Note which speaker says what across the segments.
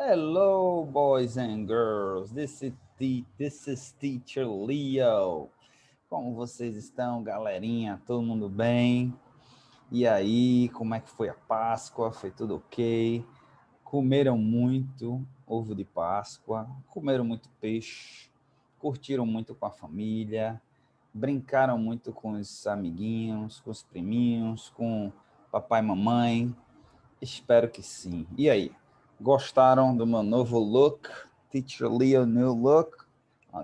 Speaker 1: Hello, boys and girls. This is Teacher Leo. Como vocês estão, galerinha? Todo mundo bem? E aí, como é que foi a Páscoa? Foi tudo ok? Comeram muito ovo de Páscoa? Comeram muito peixe? Curtiram muito com a família? Brincaram muito com os amiguinhos, com os priminhos, com papai e mamãe? Espero que sim. E aí? Gostaram do meu novo look? Teacher Leo New Look?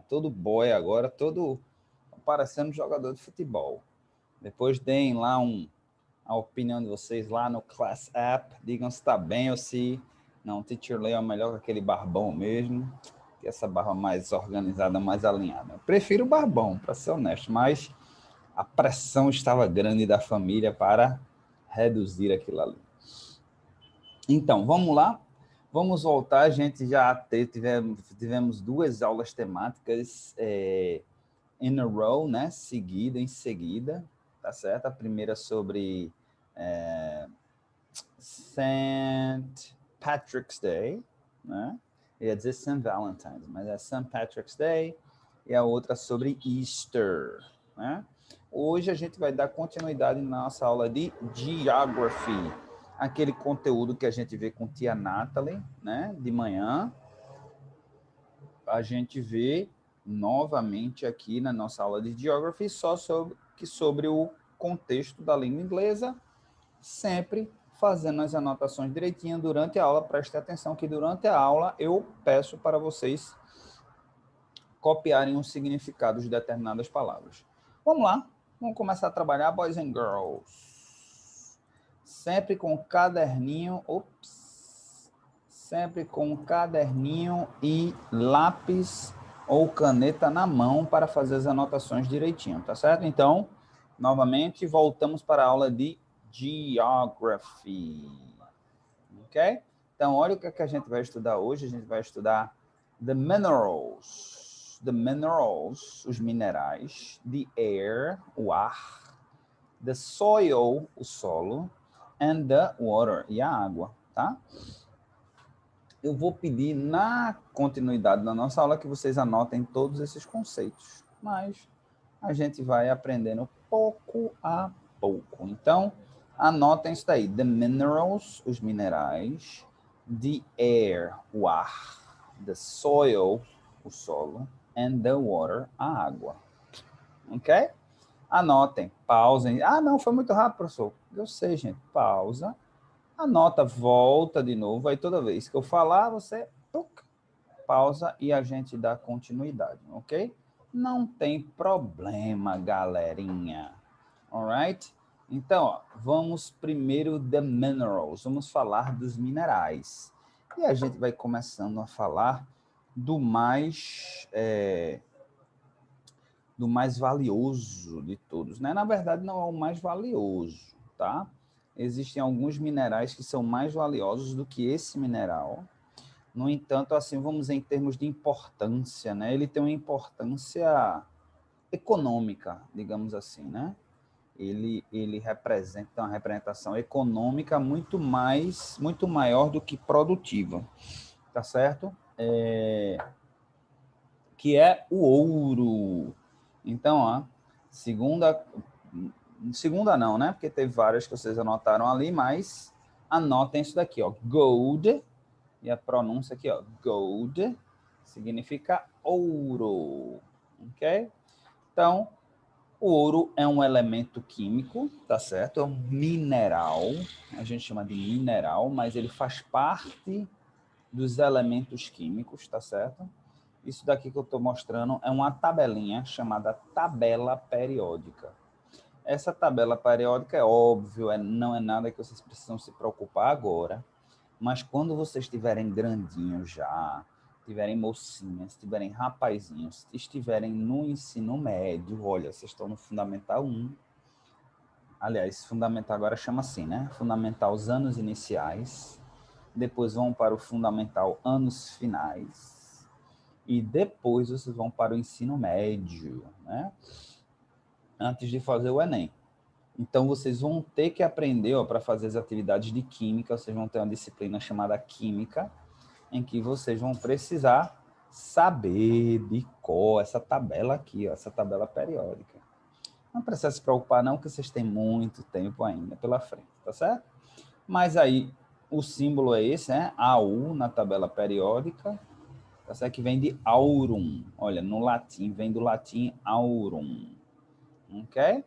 Speaker 1: Todo boy agora, todo parecendo jogador de futebol. Depois deem lá a opinião de vocês lá no Class App. Digam se está bem ou se não. Teacher Leo é melhor que aquele barbão mesmo. Que essa barba mais organizada, mais alinhada. Eu prefiro o barbão, para ser honesto, mas a pressão estava grande da família para reduzir aquilo ali. Então, vamos lá. Vamos voltar. A gente já tivemos duas aulas temáticas in a row, né? Em seguida, tá certo? A primeira sobre St. Patrick's Day, né? Eu ia dizer St. Valentine's, mas é St. Patrick's Day. E a outra sobre Easter, né? Hoje a gente vai dar continuidade na nossa aula de Geography, aquele conteúdo que a gente vê com tia Natalie, né? De manhã. A gente vê novamente aqui na nossa aula de Geography só sobre o contexto da língua inglesa, sempre fazendo as anotações direitinho durante a aula. Preste atenção que durante a aula eu peço para vocês copiarem os significados de determinadas palavras. Vamos lá, vamos começar a trabalhar, boys and girls. Sempre com caderninho, sempre com caderninho e lápis ou caneta na mão para fazer as anotações direitinho, tá certo? Então, novamente, voltamos para a aula de Geography, ok? Então, olha o que a gente vai estudar hoje. A gente vai estudar the minerals, os minerais, the air, o ar, the soil, o solo, and the water, e a água, tá? Eu vou pedir na continuidade da nossa aula que vocês anotem todos esses conceitos, mas a gente vai aprendendo pouco a pouco. Então, anotem isso daí. The minerals, os minerais, the air, o ar, the soil, o solo, and the water, a água. Ok? Anotem, pausem. Não, foi muito rápido, professor. Eu sei, gente. Pausa. Anota, volta de novo. Aí toda vez que eu falar, você pausa e a gente dá continuidade, ok? Não tem problema, galerinha. Alright? Então, ó, vamos primeiro the minerals. Vamos falar dos minerais. E a gente vai começando a falar do mais valioso de todos, né? Na verdade, não é o mais valioso, tá? Existem alguns minerais que são mais valiosos do que esse mineral. No entanto, assim, vamos em termos de importância, né? Ele tem uma importância econômica, digamos assim, né? Ele representa uma representação econômica muito maior do que produtiva, tá certo? Que é o ouro. Então, ó, segunda não, né? Porque teve várias que vocês anotaram ali, mas anotem isso daqui, ó, gold, e a pronúncia aqui, ó, gold, significa ouro, ok? Então, o ouro é um elemento químico, tá certo? É um mineral, a gente chama de mineral, mas ele faz parte dos elementos químicos, tá certo? Isso daqui que eu estou mostrando é uma tabelinha chamada tabela periódica. Essa tabela periódica é óbvio, não é nada que vocês precisam se preocupar agora, mas quando vocês estiverem grandinhos já, tiverem mocinhas, tiverem rapazinhos, estiverem no ensino médio, olha, vocês estão no Fundamental 1, aliás, Fundamental agora chama assim, né? Fundamental os anos iniciais, depois vão para o Fundamental anos finais, e depois vocês vão para o ensino médio, né? Antes de fazer o Enem. Então, vocês vão ter que aprender, para fazer as atividades de química, vocês vão ter uma disciplina chamada química, em que vocês vão precisar saber de cor essa tabela aqui, ó, essa tabela periódica. Não precisa se preocupar não, que vocês têm muito tempo ainda pela frente, tá certo? Mas aí o símbolo é esse, né? AU na tabela periódica, tá certo? Que vem de aurum. Olha, no latim, vem do latim aurum. Ok?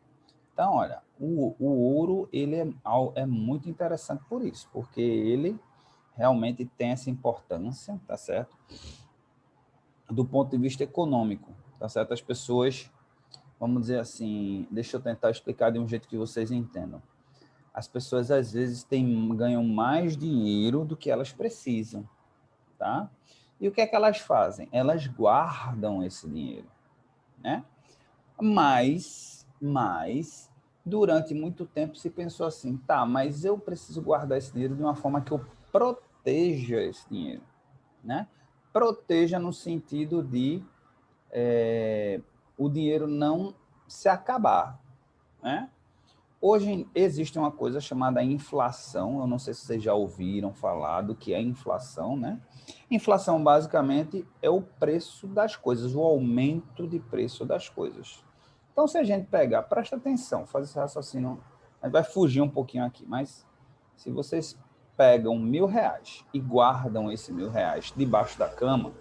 Speaker 1: Então, olha, o ouro ele é muito interessante por isso, porque ele realmente tem essa importância, tá certo? Do ponto de vista econômico, tá certo? As pessoas, vamos dizer assim, deixa eu tentar explicar de um jeito que vocês entendam. As pessoas às vezes ganham mais dinheiro do que elas precisam, tá? E o que é que elas fazem? Elas guardam esse dinheiro, né? Mas durante muito tempo se pensou assim, tá, mas eu preciso guardar esse dinheiro de uma forma que eu proteja esse dinheiro, né? Proteja no sentido de o dinheiro não se acabar, né? Hoje existe uma coisa chamada inflação, eu não sei se vocês já ouviram falar do que é inflação, né? Inflação basicamente é o preço das coisas, o aumento de preço das coisas. Então, se a gente pegar, presta atenção, faz esse raciocínio, a gente vai fugir um pouquinho aqui, mas se vocês pegam R$ 1.000 e guardam esse R$ 1.000 debaixo da cama,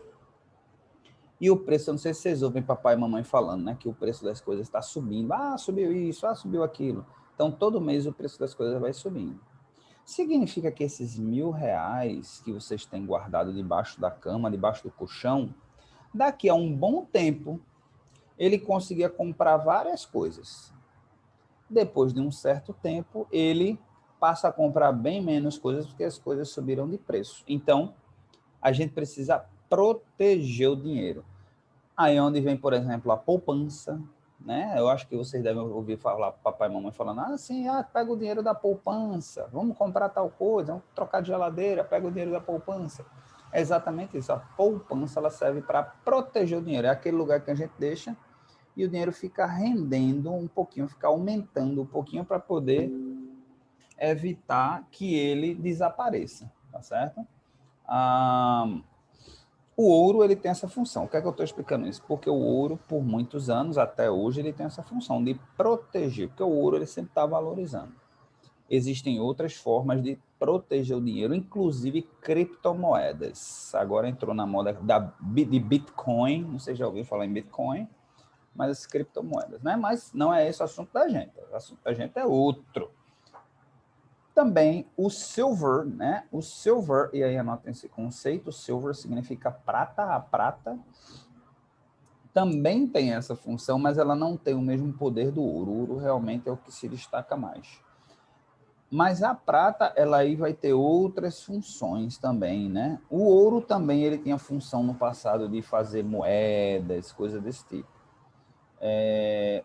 Speaker 1: e o preço, eu não sei se vocês ouvem papai e mamãe falando, né? Que o preço das coisas está subindo. Ah, subiu isso, ah, subiu aquilo. Então, todo mês o preço das coisas vai subindo. Significa que esses R$ 1.000 que vocês têm guardado debaixo da cama, debaixo do colchão, daqui a um bom tempo, ele conseguia comprar várias coisas. Depois de um certo tempo, ele passa a comprar bem menos coisas porque as coisas subiram de preço. Então, a gente precisa proteger o dinheiro. Aí é onde vem, por exemplo, a poupança, né? Eu acho que vocês devem ouvir falar, papai e mamãe falando, pega o dinheiro da poupança, vamos comprar tal coisa, vamos trocar de geladeira, pega o dinheiro da poupança. É exatamente isso, a poupança ela serve para proteger o dinheiro, é aquele lugar que a gente deixa e o dinheiro fica rendendo um pouquinho, fica aumentando um pouquinho para poder evitar que ele desapareça, tá certo? O ouro ele tem essa função. O que é que eu estou explicando isso? Porque o ouro, por muitos anos, até hoje, ele tem essa função de proteger, porque o ouro ele sempre está valorizando. Existem outras formas de proteger o dinheiro, inclusive criptomoedas. Agora entrou na moda de Bitcoin, não sei se já ouviu falar em Bitcoin, mas as criptomoedas, né? Mas não é esse o assunto da gente. O assunto da gente é outro. Também o silver, né? O silver, e aí anotem esse conceito, silver significa prata, a prata também tem essa função, mas ela não tem o mesmo poder do ouro. O ouro realmente é o que se destaca mais. Mas a prata, ela aí vai ter outras funções também, né? O ouro também ele tinha função no passado de fazer moedas, coisas desse tipo.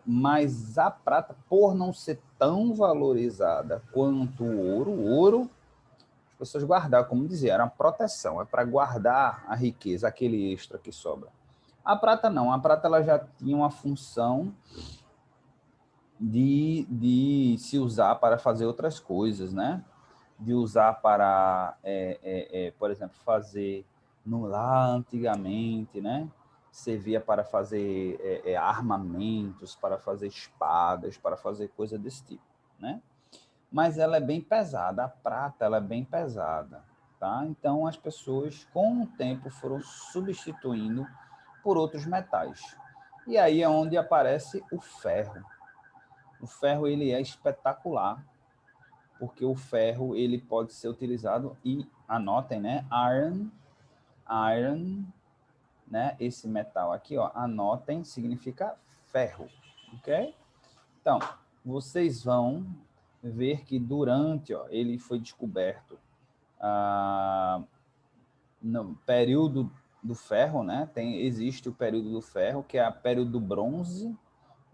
Speaker 1: Mas a prata, por não ser tão valorizada quanto o ouro, as pessoas guardavam, como dizia, era uma proteção, é para guardar a riqueza, aquele extra que sobra. A prata não, a prata ela já tinha uma função de se usar para fazer outras coisas, né? De usar para, por exemplo, fazer no lá antigamente, né? Servia para fazer armamentos, para fazer espadas, para fazer coisa desse tipo, né? Mas ela é bem pesada, a prata ela é bem pesada, tá? Então as pessoas com o tempo foram substituindo por outros metais. E aí é onde aparece o ferro. O ferro ele é espetacular, porque o ferro ele pode ser utilizado e anotem, né? Iron, né? Esse metal aqui, ó, anotem, significa ferro, ok? Então, vocês vão ver que durante, ó, ele foi descoberto no período do ferro, né? Existe o período do ferro, que é o período do bronze,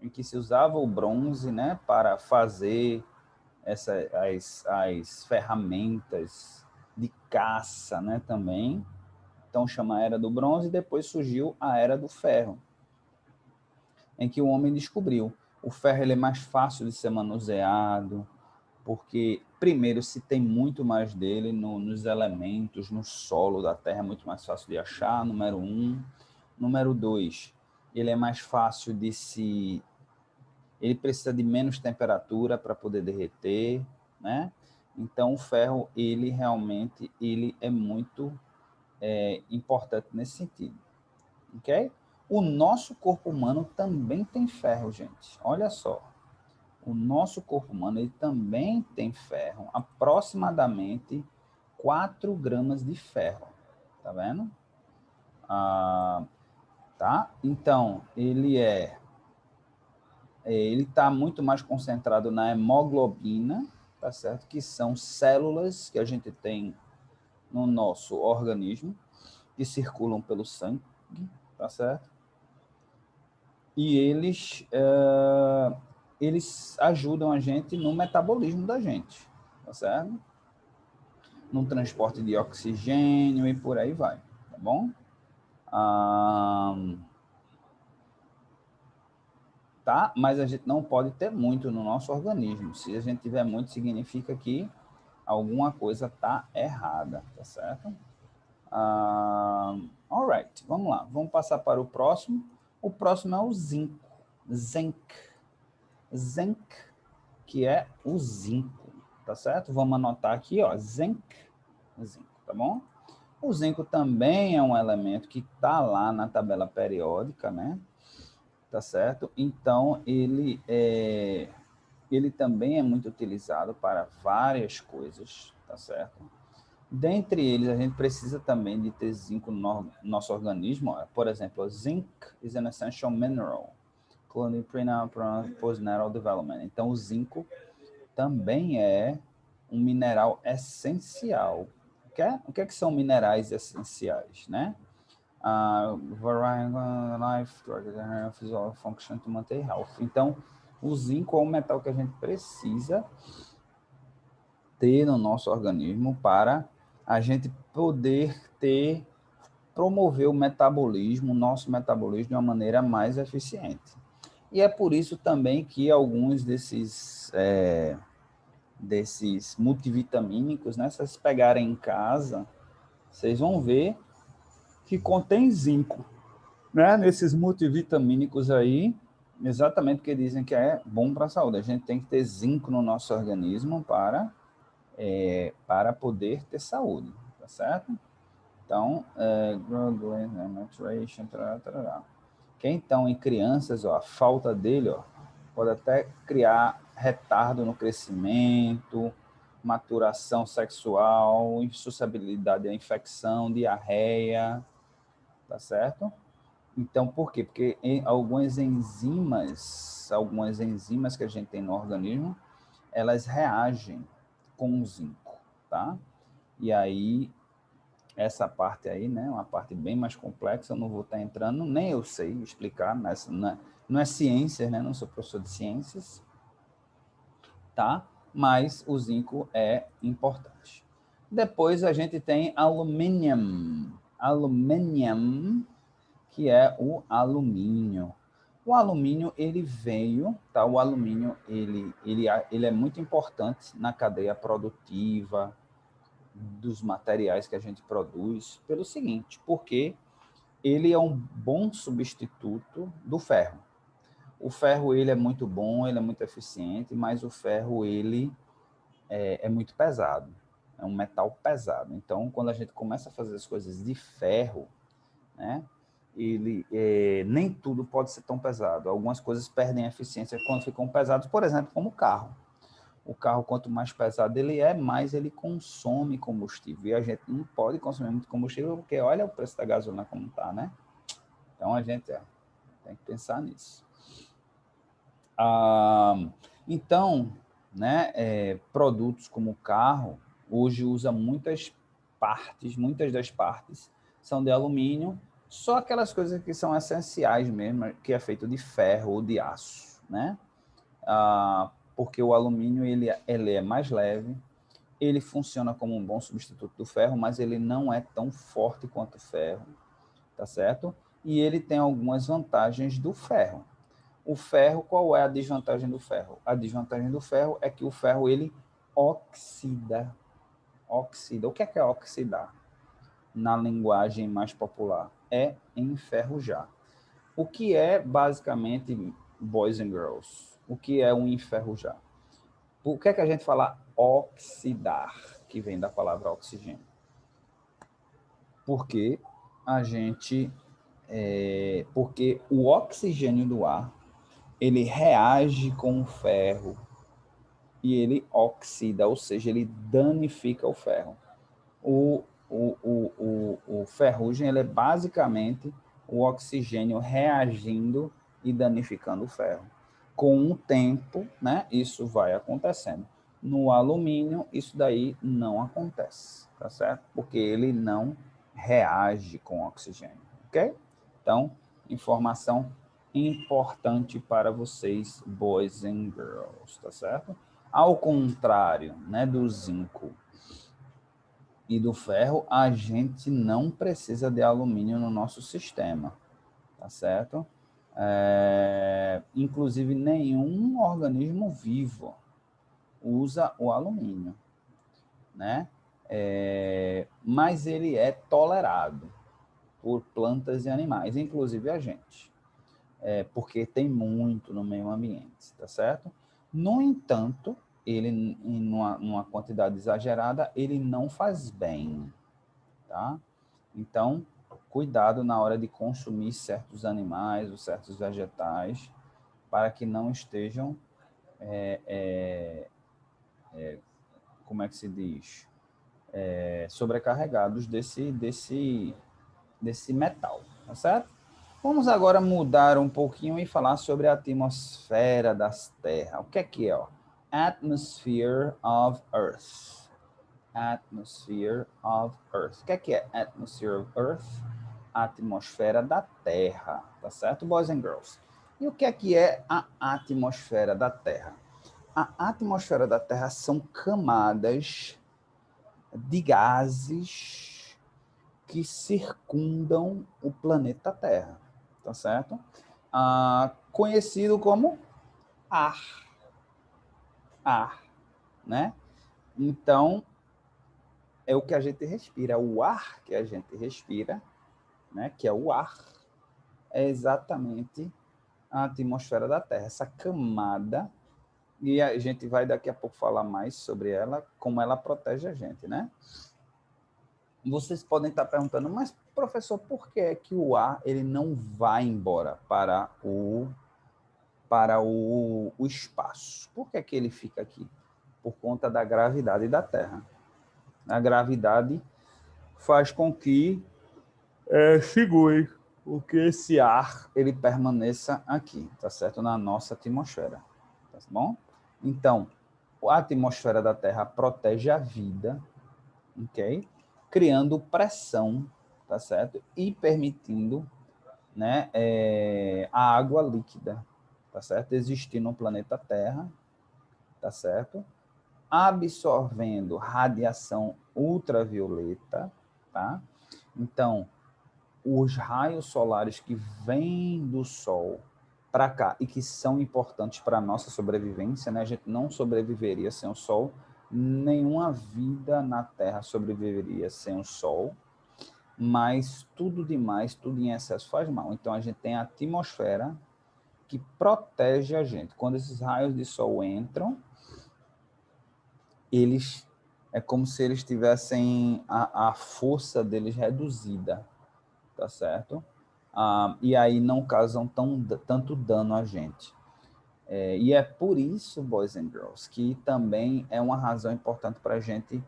Speaker 1: em que se usava o bronze, né, para fazer as ferramentas de caça, né, também. Então chama a Era do Bronze e depois surgiu a Era do Ferro, em que o homem descobriu o ferro ele é mais fácil de ser manuseado, porque, primeiro, se tem muito mais dele nos elementos, no solo da Terra, é muito mais fácil de achar, número 1. Número 2, ele é mais fácil de se... Ele precisa de menos temperatura para poder derreter, né? Então, o ferro, ele realmente ele é muito importante nesse sentido, ok? O nosso corpo humano também tem ferro, gente. Olha só. O nosso corpo humano ele também tem ferro, aproximadamente 4 gramas de ferro. Tá vendo? Tá? Então, ele está muito mais concentrado na hemoglobina, tá certo? Que são células que a gente tem no nosso organismo, que circulam pelo sangue, tá certo? E eles ajudam a gente no metabolismo da gente, tá certo? No transporte de oxigênio e por aí vai, tá bom? Tá? Mas a gente não pode ter muito no nosso organismo. Se a gente tiver muito, significa que alguma coisa está errada, tá certo? Alright, vamos lá. Vamos passar para o próximo. O próximo é o zinco. Zinc. Zinc, que é o zinco, tá certo? Vamos anotar aqui, ó, zinc, tá bom? O zinco também é um elemento que está lá na tabela periódica, né? Tá certo? Então, ele também é muito utilizado para várias coisas, tá certo? Dentre eles, a gente precisa também de ter zinco no nosso organismo. Por exemplo, zinc is an essential mineral, including postnatal development. Então, o zinco também é um mineral essencial. O que são minerais essenciais, né? Life, physical function to manter health. Então, o zinco é um metal que a gente precisa ter no nosso organismo para a gente poder promover o metabolismo, o nosso metabolismo de uma maneira mais eficiente. E é por isso também que alguns desses multivitamínicos, né, se vocês pegarem em casa, vocês vão ver que contém zinco, né, nesses multivitamínicos aí, exatamente porque dizem que é bom para a saúde. A gente tem que ter zinco no nosso organismo para poder ter saúde, tá certo? Então, maturation, que então em crianças, ó, a falta dele, ó, pode até criar retardo no crescimento, maturação sexual, insuscetibilidade à infecção, diarreia, tá certo? Então, por quê? Porque algumas enzimas que a gente tem no organismo, elas reagem com o zinco, tá? E aí, essa parte aí, né, uma parte bem mais complexa, eu não vou estar entrando, nem eu sei explicar, mas não é ciência, né, não sou professor de ciências, tá? Mas o zinco é importante. Depois a gente tem alumínio. Aluminium, que é o alumínio. O alumínio, ele veio, tá? O alumínio, ele é muito importante na cadeia produtiva dos materiais que a gente produz, pelo seguinte, porque ele é um bom substituto do ferro. O ferro, ele é muito bom, ele é muito eficiente, mas o ferro, ele é muito pesado. É um metal pesado. Então, quando a gente começa a fazer as coisas de ferro, né, nem tudo pode ser tão pesado. Algumas coisas perdem eficiência quando ficam pesados, por exemplo, como o carro. O carro, quanto mais pesado ele é, mais ele consome combustível. E a gente não pode consumir muito combustível, porque olha o preço da gasolina como está, né? Então, a gente tem que pensar nisso. Então, né, produtos como o carro, hoje usa muitas das partes são de alumínio, só aquelas coisas que são essenciais mesmo, que é feito de ferro ou de aço, né? Porque o alumínio ele é mais leve, ele funciona como um bom substituto do ferro, mas ele não é tão forte quanto o ferro, tá certo? E ele tem algumas vantagens do ferro. O ferro, qual é a desvantagem do ferro? A desvantagem do ferro é que o ferro ele oxida. Oxida. O que é oxidar? Na linguagem mais popular, é enferrujar. O que é, basicamente, boys and girls? O que é um enferrujar? Por que é que a gente fala oxidar, que vem da palavra oxigênio? Porque a gente... porque o oxigênio do ar, ele reage com o ferro e ele oxida, ou seja, ele danifica o ferro. O ferrugem ele é basicamente o oxigênio reagindo e danificando o ferro. Com o tempo, né, isso vai acontecendo. No alumínio, isso daí não acontece, tá certo? Porque ele não reage com o oxigênio, ok? Então, informação importante para vocês, boys and girls, tá certo? Ao contrário, né, do zinco e do ferro, a gente não precisa de alumínio no nosso sistema, tá certo? Inclusive, nenhum organismo vivo usa o alumínio, né? Mas ele é tolerado por plantas e animais, inclusive a gente, porque tem muito no meio ambiente, tá certo? No entanto, ele, numa quantidade exagerada, ele não faz bem, tá? Então, cuidado na hora de consumir certos animais ou certos vegetais para que não estejam, como é que se diz, sobrecarregados desse metal, tá certo? Vamos agora mudar um pouquinho e falar sobre a atmosfera das terras. O que é, ó? Atmosphere of Earth. Atmosphere of Earth. O que é Atmosphere of Earth? A atmosfera da Terra, tá certo, boys and girls? E o que é a atmosfera da Terra? A atmosfera da Terra são camadas de gases que circundam o planeta Terra, tá certo? Conhecido como ar. Ar, né? Então, é o que a gente respira. O ar que a gente respira, né, que é o ar, é exatamente a atmosfera da Terra, essa camada, e a gente vai daqui a pouco falar mais sobre ela, como ela protege a gente, né? Vocês podem estar perguntando, mas professor, por que é que o ar ele não vai embora para o espaço? Por que é que ele fica aqui? Por conta da gravidade da Terra. A gravidade faz com que segure o que esse ar ele permaneça aqui, tá certo? Na nossa atmosfera, tá bom? Então, a atmosfera da Terra protege a vida, ok? Criando pressão, tá certo? E permitindo, né, a água líquida, tá certo? Existir no planeta Terra, tá certo? Absorvendo radiação ultravioleta, tá? Então, os raios solares que vêm do Sol para cá e que são importantes para a nossa sobrevivência, né? A gente não sobreviveria sem o Sol, nenhuma vida na Terra sobreviveria sem o Sol, mas tudo demais, tudo em excesso faz mal. Então a gente tem a atmosfera que protege a gente. Quando esses raios de Sol entram, eles é como se eles tivessem a força deles reduzida, tá certo? E aí não causam tanto dano a gente. E é por isso, boys and girls, que também é uma razão importante para a gente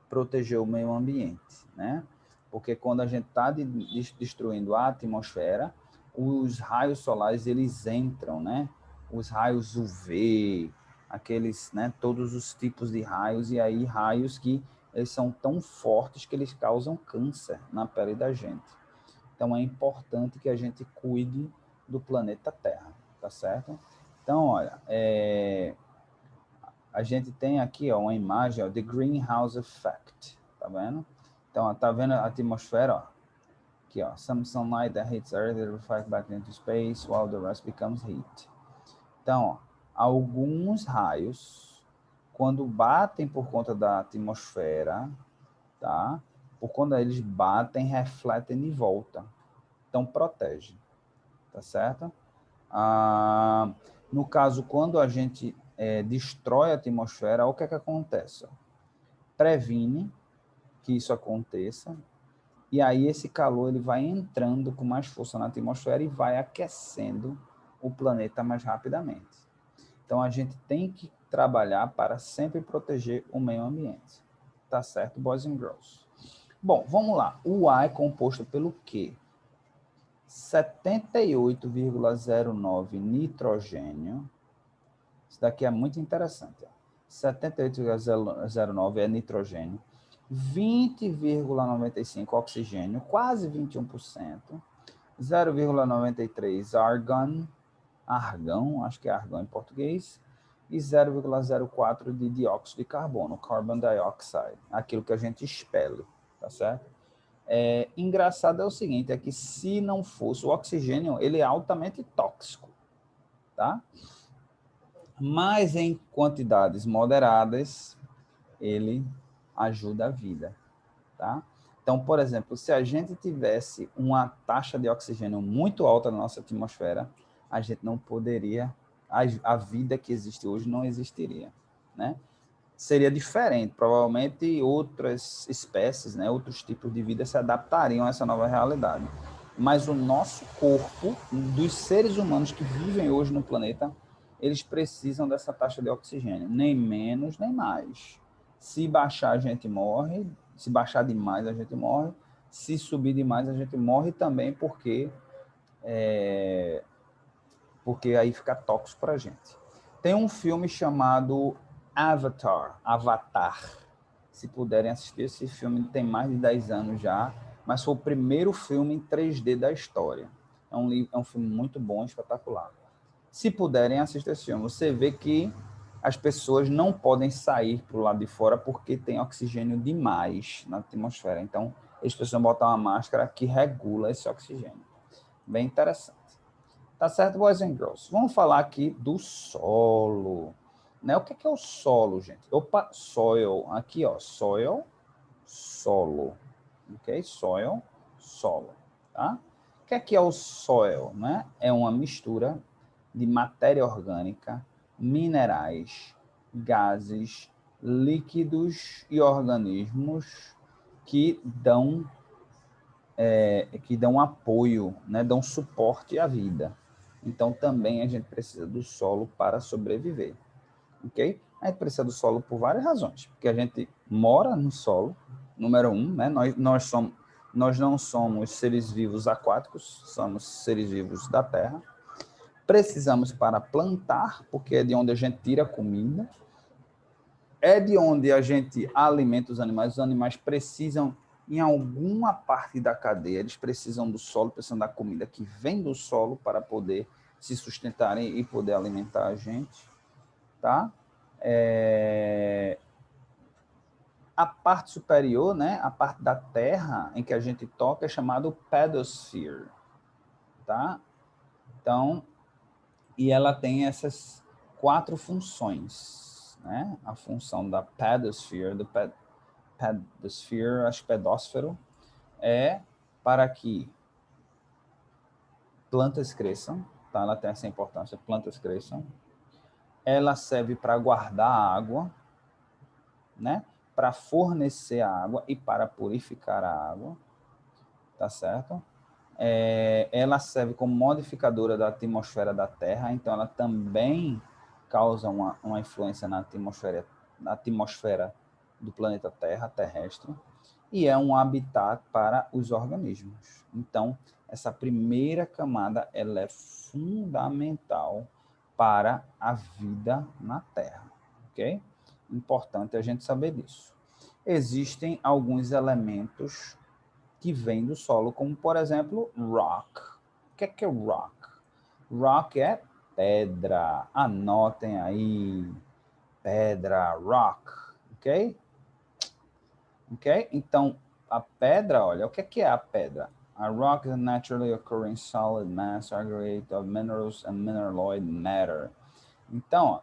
Speaker 1: proteger o meio ambiente, né? Porque quando a gente está destruindo a atmosfera, os raios solares eles entram, né? Os raios UV, aqueles, né? Todos os tipos de raios e aí raios que eles são tão fortes que eles causam câncer na pele da gente. Então é importante que a gente cuide do planeta Terra, tá certo? Então, olha, a gente tem aqui ó, uma imagem, ó, The Greenhouse Effect, tá vendo? Então, ó, tá vendo a atmosfera, ó? Aqui, ó, some sunlight that hits Earth is reflected back into space, while the rest becomes heat. Então, ó, alguns raios, quando batem por conta da atmosfera, tá? Por quando eles batem, refletem de volta. Então, protege, tá certo? No caso, quando a gente destrói a atmosfera, o que é que acontece? Previne que isso aconteça, e aí esse calor ele vai entrando com mais força na atmosfera e vai aquecendo o planeta mais rapidamente. Então, a gente tem que trabalhar para sempre proteger o meio ambiente. Tá certo, boys and girls? Bom, vamos lá. O ar é composto pelo quê? 78,09 nitrogênio. Isso daqui é muito interessante. 78,09 é nitrogênio. 20,95 oxigênio, quase 21%. 0,93 argão, acho que é argão em português, e 0,04 de dióxido de carbono, carbon dioxide, aquilo que a gente expele, tá certo? Engraçado é o seguinte, é que se não fosse o oxigênio, ele é altamente tóxico, tá? Mas em quantidades moderadas, ele ajuda a vida, tá? Então, por exemplo, se a gente tivesse uma taxa de oxigênio muito alta na nossa atmosfera, a gente não poderia, a vida que existe hoje não existiria, né? Seria diferente, provavelmente outras espécies, né, outros tipos de vida se adaptariam a essa nova realidade. Mas o nosso corpo, dos seres humanos que vivem hoje no planeta, eles precisam dessa taxa de oxigênio, nem menos nem mais. Se baixar, a gente morre. Se baixar demais, a gente morre. Se subir demais, a gente morre também, porque aí fica tóxico para a gente. Tem um filme chamado Avatar. Se puderem assistir, esse filme tem mais de 10 anos já, mas foi o primeiro filme em 3D da história. É um filme muito bom, espetacular. Se puderem, assistir esse filme. Você vê que as pessoas não podem sair para o lado de fora porque tem oxigênio demais na atmosfera. Então, eles precisam botar uma máscara que regula esse oxigênio. Bem interessante. Tá certo, boys and girls? Vamos falar aqui do solo. Né? O que é o solo, gente? Opa, soil. Aqui, ó, soil, solo. Ok? Soil, solo. Tá? O que é o soil? Né? É uma mistura de matéria orgânica, minerais, gases, líquidos e organismos que dão apoio, né? Dão suporte à vida. Então, também a gente precisa do solo para sobreviver, ok? A gente precisa do solo por várias razões, porque a gente mora no solo, número um, né? Nós não somos seres vivos aquáticos, somos seres vivos da terra. Precisamos para plantar, porque é de onde a gente tira comida, é de onde a gente alimenta os animais precisam em alguma parte da cadeia, eles precisam do solo, precisam da comida que vem do solo para poder se sustentarem e poder alimentar a gente, tá? A parte superior, né, a parte da Terra em que a gente toca é chamado pedosphere, tá? Então, e ela tem essas 4 funções, né? A função da pedosphere, pedosphere, acho que pedósfero, é para que plantas cresçam, tá? Ela tem essa importância, plantas cresçam. Ela serve para guardar água, né? Para fornecer a água e para purificar a água, tá certo? Ela serve como modificadora da atmosfera da Terra, então ela também causa uma influência na atmosfera do planeta Terra, terrestre, e é um habitat para os organismos. Então, essa primeira camada ela é fundamental para a vida na Terra, ok? Importante a gente saber disso. Existem alguns elementos que vêm do solo, como, por exemplo, rock. O que é rock? Rock é pedra. Anotem aí. Pedra, rock. Ok? Ok? Então, a pedra, olha, o que é a pedra? A rock is a naturally occurring solid mass aggregate of minerals and mineraloid matter. Então, ó,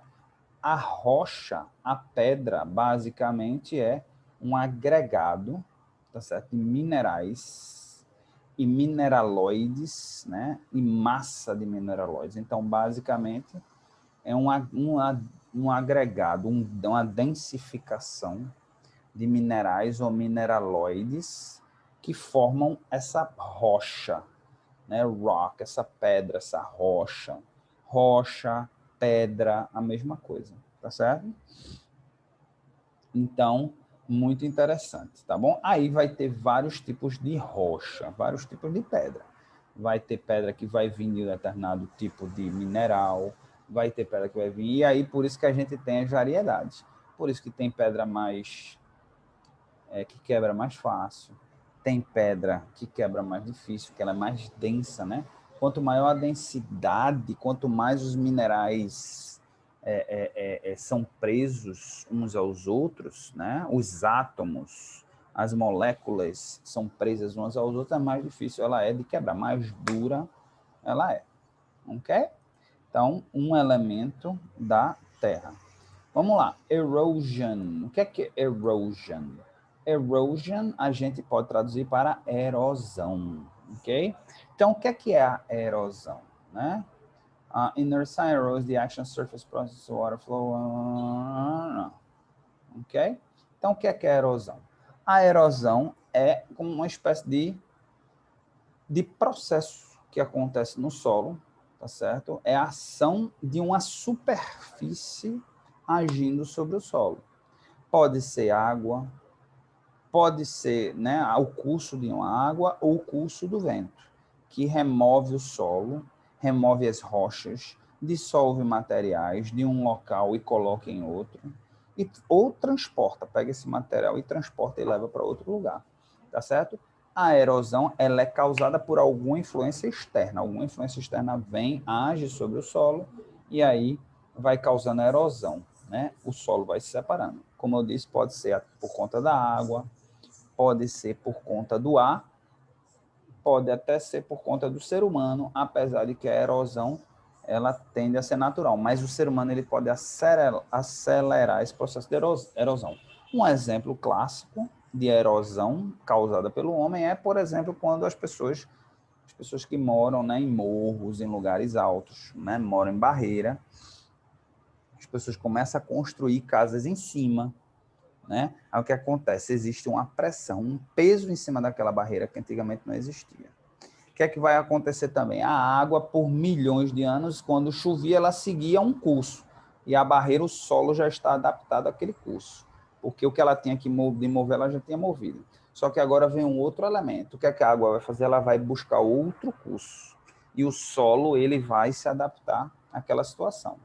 Speaker 1: a rocha, a pedra, basicamente é um agregado, tá certo? De minerais e mineraloides, né? E massa de mineraloides. Então, basicamente, é um agregado, uma densificação de minerais ou mineraloides que formam essa rocha, né? Rock, essa pedra, essa rocha. Rocha, pedra, a mesma coisa, tá certo? Então, muito interessante, tá bom? Aí vai ter vários tipos de rocha, vários tipos de pedra. Vai ter pedra que vai vir de um determinado tipo de mineral, vai ter pedra que vai vir, e aí por isso que a gente tem as variedades. Por isso que tem pedra mais que quebra mais fácil, tem pedra que quebra mais difícil, que ela é mais densa, né? Quanto maior a densidade, quanto mais os minerais são presos uns aos outros, né? Os átomos, as moléculas são presas umas aos outros, é mais difícil ela é de quebrar, mais dura ela é, ok? Então, um elemento da Terra. Vamos lá, erosion. O que é erosion? Erosion a gente pode traduzir para erosão, ok? Então, o que é a erosão, né? Inner sign erodes the action surface process water flow. Ok? Então, o que é a erosão? A erosão é como uma espécie de processo que acontece no solo, tá certo? É a ação de uma superfície agindo sobre o solo. Pode ser água, pode ser, né, o curso de uma água ou o curso do vento, que remove o solo, remove as rochas, dissolve materiais de um local e coloca em outro, ou transporta, pega esse material e transporta e leva para outro lugar, tá certo? A erosão, ela é causada por alguma influência externa vem, age sobre o solo e aí vai causando a erosão, né? O solo vai se separando. Como eu disse, pode ser por conta da água, pode ser por conta do ar, pode até ser por conta do ser humano, apesar de que a erosão ela tende a ser natural, mas o ser humano ele pode acelerar esse processo de erosão. Um exemplo clássico de erosão causada pelo homem é, por exemplo, quando as pessoas que moram, né, em morros, em lugares altos, né, moram em barreira, as pessoas começam a construir casas em cima, né? Aí o que acontece? Existe uma pressão, um peso em cima daquela barreira que antigamente não existia. O que é que vai acontecer também? A água, por milhões de anos, quando chovia, ela seguia um curso. E a barreira, o solo já está adaptado àquele curso. Porque o que ela tinha que mover, ela já tinha movido. Só que agora vem um outro elemento. O que é que a água vai fazer? Ela vai buscar outro curso. E o solo, ele vai se adaptar àquela situação.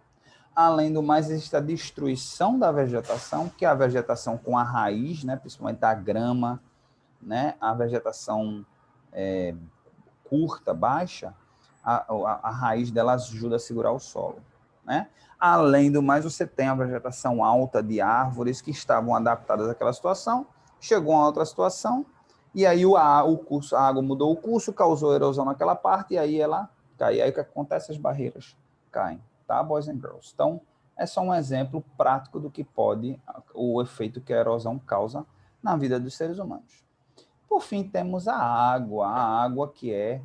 Speaker 1: Além do mais, existe a destruição da vegetação, que é a vegetação com a raiz, né, principalmente a grama, né, a vegetação curta, baixa, a raiz dela ajuda a segurar o solo. Né? Além do mais, você tem a vegetação alta de árvores que estavam adaptadas àquela situação, chegou a outra situação, e aí a água mudou o curso, causou erosão naquela parte, e aí ela cai. E aí o que acontece? As barreiras caem, tá, boys and girls? Então, é só um exemplo prático do que pode, o efeito que a erosão causa na vida dos seres humanos. Por fim, temos a água que é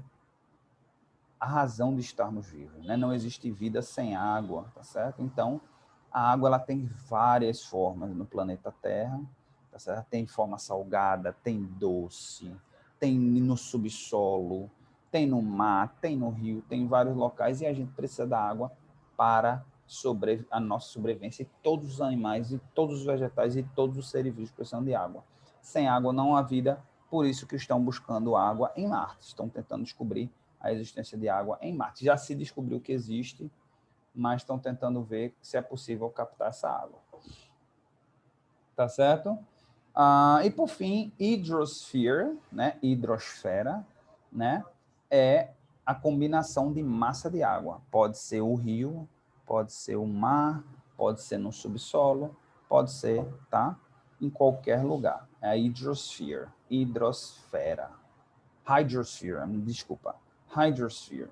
Speaker 1: a razão de estarmos vivos, né? Não existe vida sem água, tá certo? Então, a água ela tem várias formas no planeta Terra, tá certo? Tem forma salgada, tem doce, tem no subsolo, tem no mar, tem no rio, tem em vários locais e a gente precisa da água para a nossa sobrevivência. E todos os animais, e todos os vegetais e todos os seres vivos precisam de água. Sem água não há vida, por isso que estão buscando água em Marte, estão tentando descobrir a existência de água em Marte. Já se descobriu que existe, mas estão tentando ver se é possível captar essa água. Tá certo? E por fim, hydrosphere, né? Hidrosfera, né? É a combinação de massa de água. Pode ser o rio, pode ser o mar, pode ser no subsolo, pode ser, tá? Em qualquer lugar. É a hydrosphere, hidrosfera. Hydrosphere, desculpa. Hydrosphere,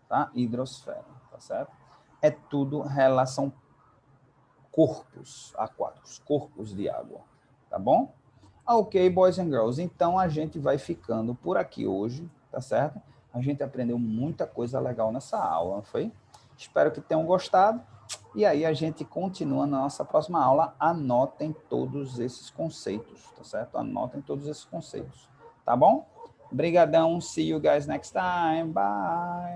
Speaker 1: tá? Hidrosfera, tá certo? É tudo relação corpos aquáticos, corpos de água, tá bom? Ok, boys and girls, então a gente vai ficando por aqui hoje, tá certo? A gente aprendeu muita coisa legal nessa aula, não foi? Espero que tenham gostado. E aí a gente continua na nossa próxima aula. Anotem todos esses conceitos, tá certo? Anotem todos esses conceitos, tá bom? Obrigadão. See you guys next time. Bye.